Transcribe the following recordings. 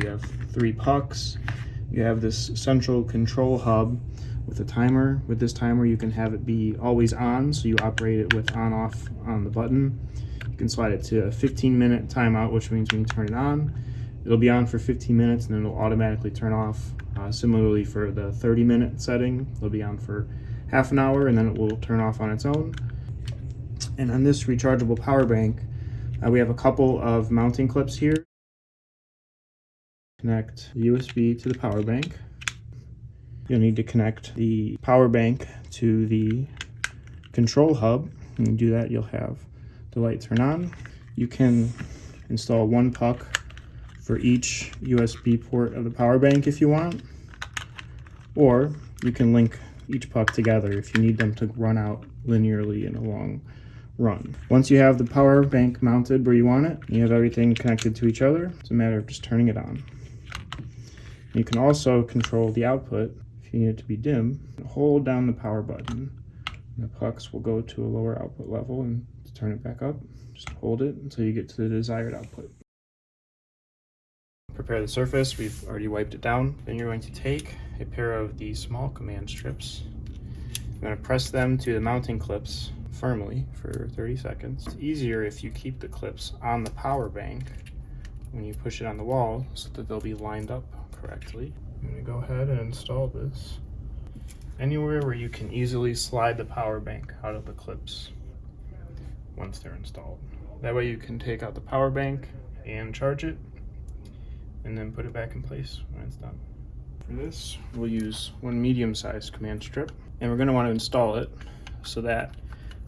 You have 3 pucks. You have this central control hub with a timer. With this timer, you can have it be always on, so you operate it with on-off on the button. You can slide it to a 15-minute timeout, which means when you turn it on, it'll be on for 15 minutes and then it'll automatically turn off. Similarly for the 30-minute setting, it'll be on for half an hour and then it will turn off on its own. And on this rechargeable power bank, we have a couple of mounting clips here. Connect the USB to the power bank. You'll need to connect the power bank to the control hub. When you do that, you'll have the light turn on. You can install 1 puck for each USB port of the power bank if you want, or you can link each puck together if you need them to run out linearly in a long run. Once you have the power bank mounted where you want it, you have everything connected to each other. It's a matter of just turning it on. You can also control the output. If you need it to be dim, hold down the power button and the pucks will go to a lower output level, and to turn it back up, just hold it until you get to the desired output. Prepare the surface. We've already wiped it down. Then you're going to take a pair of these small command strips. You're going to press them to the mounting clips firmly for 30 seconds. It's easier if you keep the clips on the power bank when you push it on the wall so that they'll be lined up correctly. I'm going to go ahead and install this anywhere where you can easily slide the power bank out of the clips once they're installed. That way you can take out the power bank and charge it and then put it back in place when it's done. For this, we'll use 1 medium-sized command strip, and we're going to want to install it so that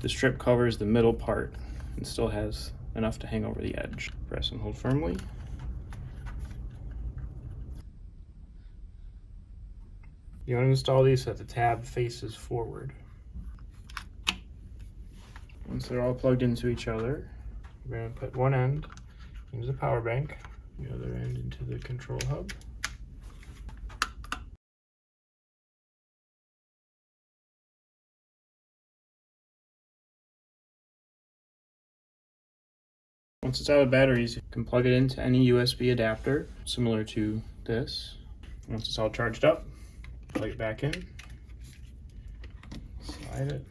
the strip covers the middle part and still has enough to hang over the edge. Press and hold firmly. You want to install these so that the tab faces forward. Once they're all plugged into each other, we're going to put one end into the power bank, the other end into the control hub. Once it's out of batteries, you can plug it into any USB adapter similar to this. Once it's all charged up, plug it back in, slide it,